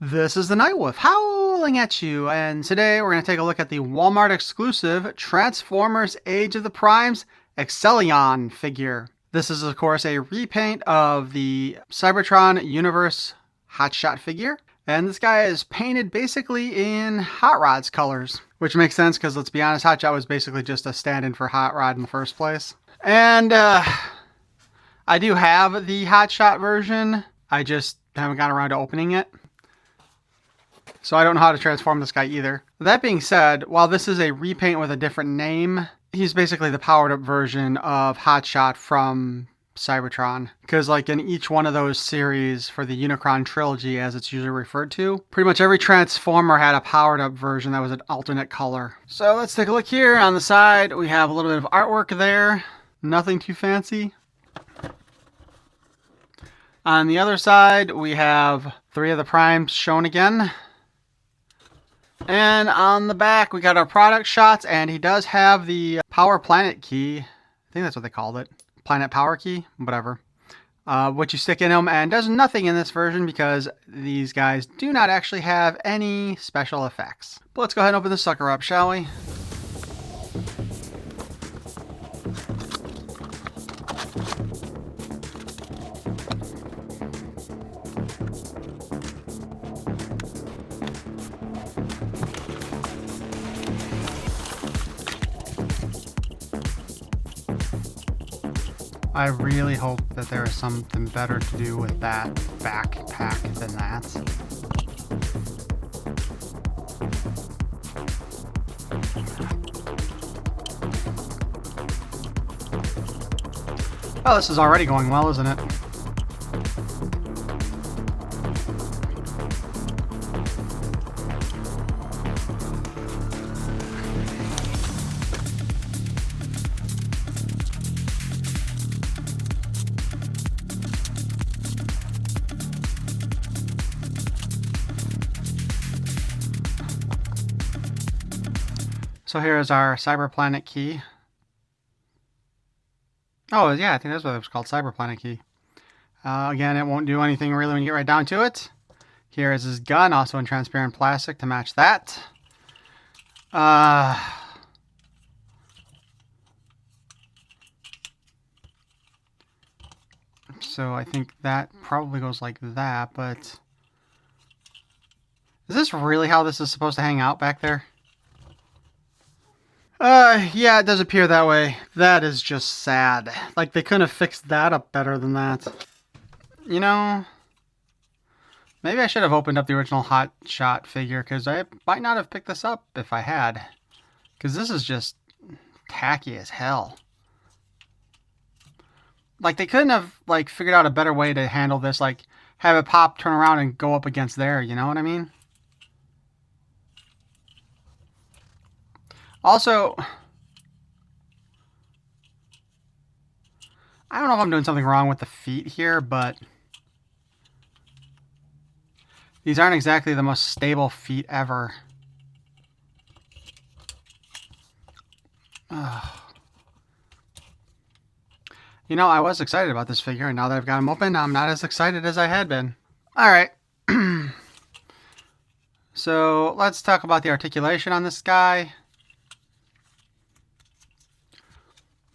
This is the Nightwolf howling at you, and today we're going to take a look at the Walmart exclusive Transformers Age of the Primes Excellion figure. This is of course a repaint of the Cybertron Universe Hotshot figure, and this guy is painted basically in Hot Rod's colors, which makes sense because let's be honest, Hotshot was basically just a stand-in for Hot Rod in the first place. And I do have the Hotshot version, I just haven't gotten around to opening it. So I don't know how to transform this guy either. That being said, while this is a repaint with a different name, he's basically the powered up version of Hotshot from Cybertron. Because like in each one of those series for the Unicron trilogy, as it's usually referred to, pretty much every Transformer had a powered up version that was an alternate color. So let's take a look here. On the side, we have a little bit of artwork there. Nothing too fancy. On the other side, we have 3 of the Primes shown again. And on the back, we got our product shots, and he does have the Power Planet key. I think that's what they called it. Planet Power key, whatever. What you stick in him, and does nothing in this version because these guys do not actually have any special effects. But let's go ahead and open this sucker up, shall we? I really hope that there is something better to do with that backpack than that. Oh, this is already going well, isn't it? So here is our Cyberplanet key. Oh, yeah, I think that's what it was called, Cyberplanet key. Again, it won't do anything really when you get right down to it. Here is his gun, also in transparent plastic to match that. So I think that probably goes like that, but... Is this really how this is supposed to hang out back there? Yeah, it does appear that way. That is just sad. Like, they couldn't have fixed that up better than that. You know, maybe I should have opened up the original Hotshot figure, because I might not have picked this up if I had. Because this is just tacky as hell. Like, they couldn't have, like, figured out a better way to handle this. Like, have it pop, turn around, and go up against there, you know what I mean? Also, I don't know if I'm doing something wrong with the feet here, but these aren't exactly the most stable feet ever. Ugh. You know, I was excited about this figure, and now that I've got him open, I'm not as excited as I had been. Alright. So, let's talk about the articulation on this guy.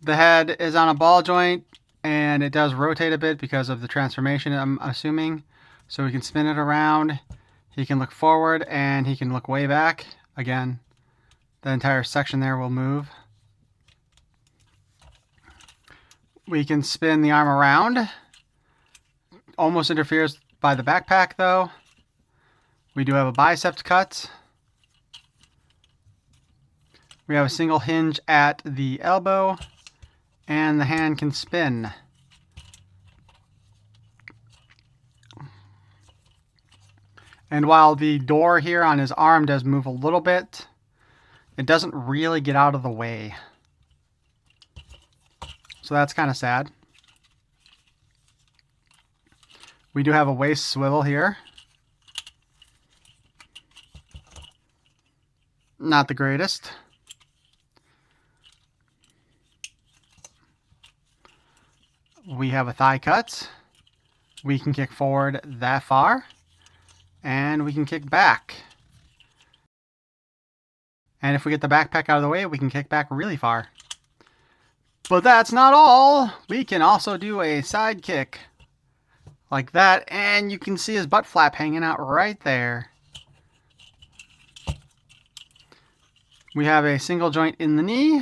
The head is on a ball joint, and it does rotate a bit because of the transformation, I'm assuming. So we can spin it around, he can look forward, and he can look way back. Again, the entire section there will move. We can spin the arm around. Almost interferes by the backpack, though. We do have a bicep cut. We have a single hinge at the elbow. And the hand can spin. And while the door here on his arm does move a little bit, it doesn't really get out of the way. So that's kind of sad. We do have a waist swivel here. Not the greatest. We have a thigh cut. We can kick forward that far. And we can kick back. And if we get the backpack out of the way, we can kick back really far. But that's not all. We can also do a side kick. Like that. And you can see his butt flap hanging out right there. We have a single joint in the knee.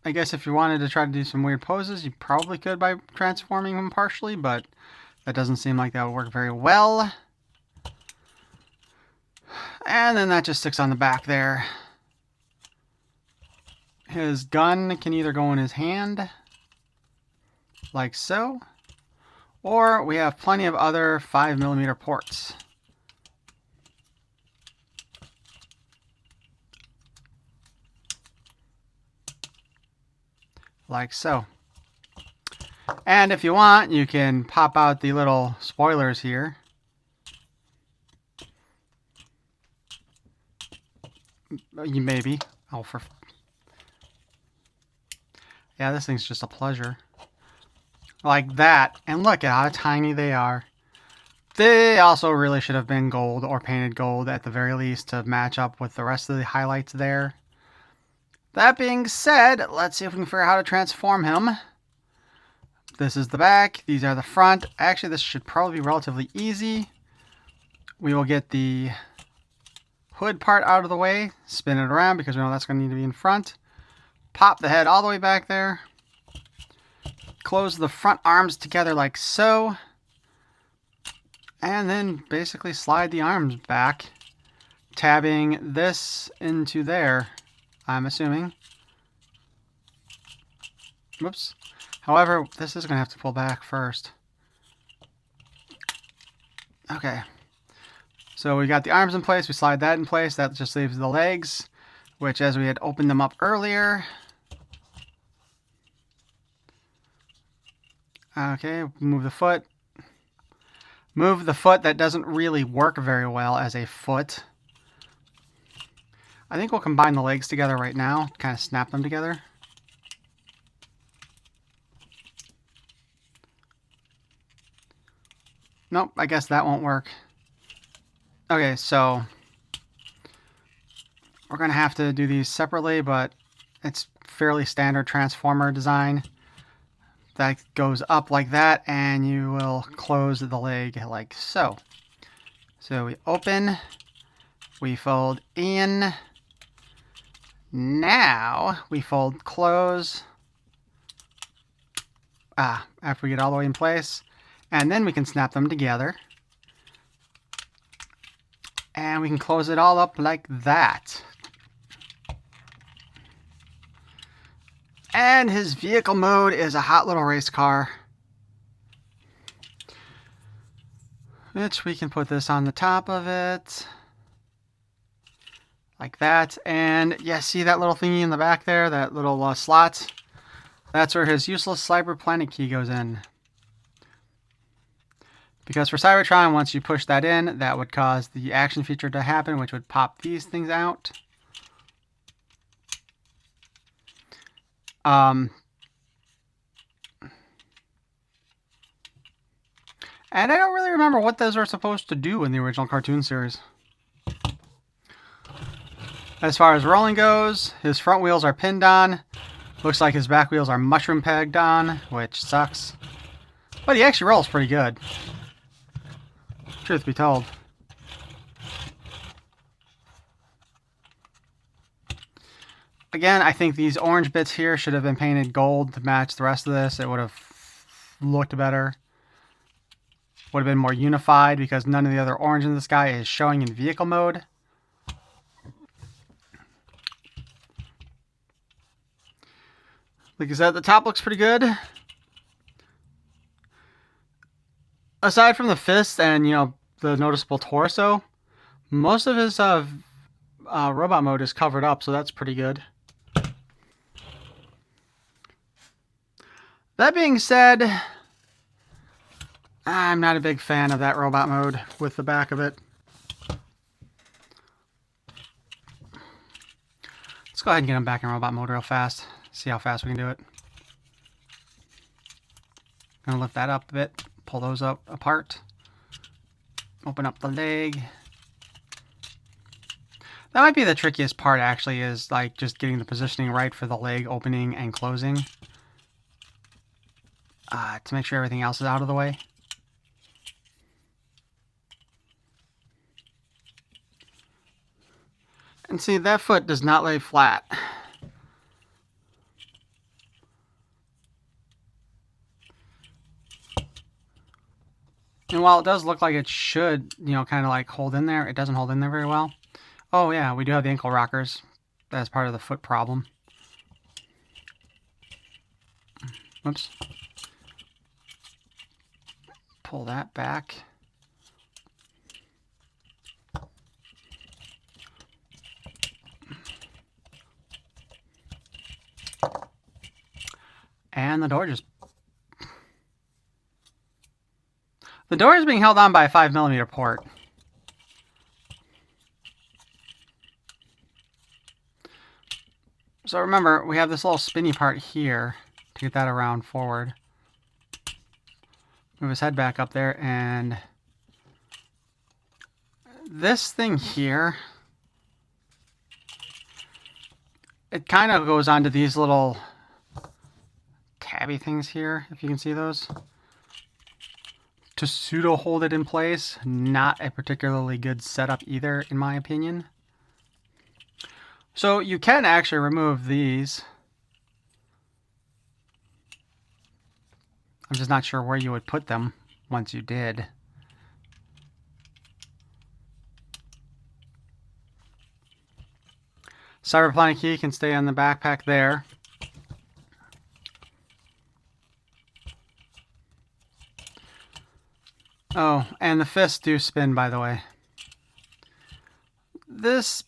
I guess if you wanted to try to do some weird poses, you probably could by transforming him partially, but that doesn't seem like that would work very well. And then that just sticks on the back there. His gun can either go in his hand, like so, or we have plenty of other 5mm ports. Like so. And if you want, you can pop out the little spoilers here. You maybe. Oh, yeah, this thing's just a pleasure. Like that. And look at how tiny they are. They also really should have been gold or painted gold at the very least to match up with the rest of the highlights there. That being said, let's see if we can figure out how to transform him. This is the back. These are the front. Actually, this should probably be relatively easy. We will get the hood part out of the way. Spin it around because we know that's going to need to be in front. Pop the head all the way back there. Close the front arms together like so. And then basically slide the arms back. Tabbing this into there, I'm assuming. Whoops. However, this is going to have to pull back first. Okay. So we got the arms in place. We slide that in place. That just leaves the legs, which as we had opened them up earlier. Okay, move the foot. Move the foot. That doesn't really work very well as a foot. I think we'll combine the legs together right now. Kind of snap them together. Nope, I guess that won't work. Okay, so we're going to have to do these separately, but it's fairly standard transformer design. That goes up like that, and you will close the leg like so. So we open, we fold in. Now we fold close. After we get all the way in place. And then we can snap them together. And we can close it all up like that. And his vehicle mode is a hot little race car. Which we can put this on the top of it. Like that. And yeah, see that little thingy in the back there? That little slot? That's where his useless Cyber Planet key goes in. Because for Cybertron, once you push that in, that would cause the action feature to happen, which would pop these things out. And I don't really remember what those are supposed to do in the original cartoon series. As far as rolling goes, his front wheels are pinned on. Looks like his back wheels are mushroom pegged on, which sucks. But he actually rolls pretty good. Truth be told. Again, I think these orange bits here should have been painted gold to match the rest of this. It would have looked better. Would have been more unified because none of the other orange in the sky is showing in vehicle mode. Like I said, the top looks pretty good. Aside from the fist and, you know, the noticeable torso, most of his robot mode is covered up, so that's pretty good. That being said, I'm not a big fan of that robot mode with the back of it. Let's go ahead and get him back in robot mode real fast. See how fast we can do it. I'm gonna lift that up a bit, pull those up apart, open up the leg. That might be the trickiest part, actually, is like just getting the positioning right for the leg opening and closing, to make sure everything else is out of the way. And see, that foot does not lay flat. And while it does look like it should, you know, kind of like hold in there, it doesn't hold in there very well. Oh yeah, we do have the ankle rockers. That's part of the foot problem. Whoops. Pull that back. And the door just... The door is being held on by a 5mm port. So remember, we have this little spinny part here to get that around forward. Move his head back up there, and this thing here, it kind of goes onto these little tabby things here, if you can see those, to pseudo hold it in place. Not a particularly good setup either, in my opinion. So you can actually remove these. I'm just not sure where you would put them once you did. Cybertron key can stay on the backpack there. Oh, and the fists do spin, by the way. This...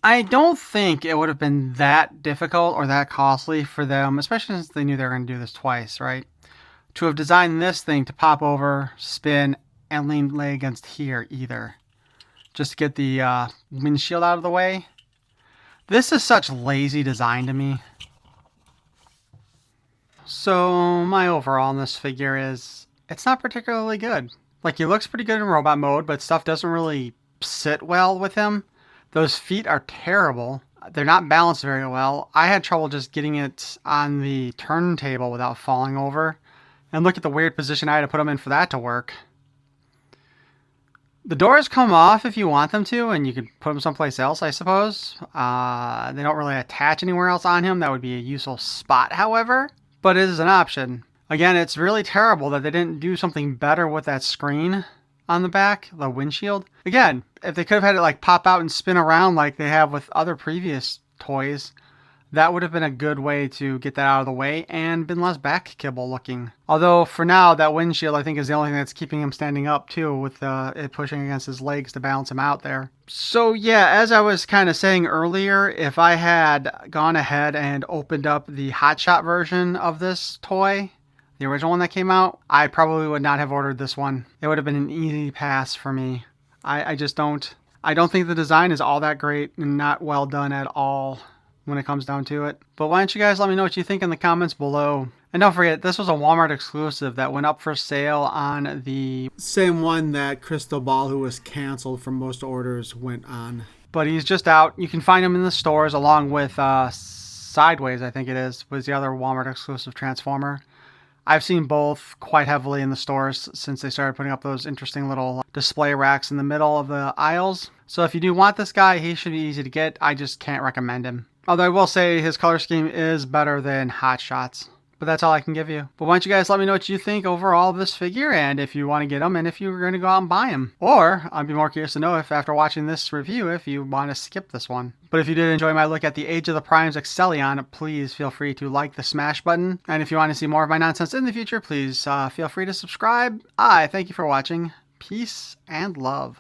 I don't think it would have been that difficult or that costly for them, especially since they knew they were going to do this twice, right? To have designed this thing to pop over, spin, and lay against here either. Just to get the windshield out of the way. This is such lazy design to me. So my overall on this figure is, it's not particularly good. Like, he looks pretty good in robot mode, but stuff doesn't really sit well with him. Those feet are terrible. They're not balanced very well. I had trouble just getting it on the turntable without falling over. And look at the weird position I had to put them in for that to work. The doors come off if you want them to, and you could put them someplace else, I suppose. They don't really attach anywhere else on him. That would be a useful spot, however. But it is an option. Again, it's really terrible that they didn't do something better with that screen on the back, the windshield. Again, if they could have had it like pop out and spin around like they have with other previous toys, that would have been a good way to get that out of the way and been less back kibble looking. Although for now, that windshield I think is the only thing that's keeping him standing up too, with it pushing against his legs to balance him out there. So yeah, as I was kind of saying earlier, if I had gone ahead and opened up the Hotshot version of this toy, the original one that came out, I probably would not have ordered this one. It would have been an easy pass for me. I just don't... I don't think the design is all that great and not well done at all when it comes down to it. But why don't you guys let me know what you think in the comments below. And don't forget, this was a Walmart exclusive that went up for sale on the same one that Crystal Ball, who was canceled from most orders, went on. But he's just out. You can find him in the stores along with Sideways, I think it is, was the other Walmart exclusive Transformer. I've seen both quite heavily in the stores since they started putting up those interesting little display racks in the middle of the aisles. So if you do want this guy, he should be easy to get. I just can't recommend him. Although I will say his color scheme is better than Hotshot's. But that's all I can give you. But why don't you guys let me know what you think overall of this figure, and if you want to get him, and if you're going to go out and buy him. Or I'd be more curious to know if after watching this review, if you want to skip this one. But if you did enjoy my look at the Age of the Primes Excellion, please feel free to like the smash button. And if you want to see more of my nonsense in the future, please feel free to subscribe. I thank you for watching. Peace and love.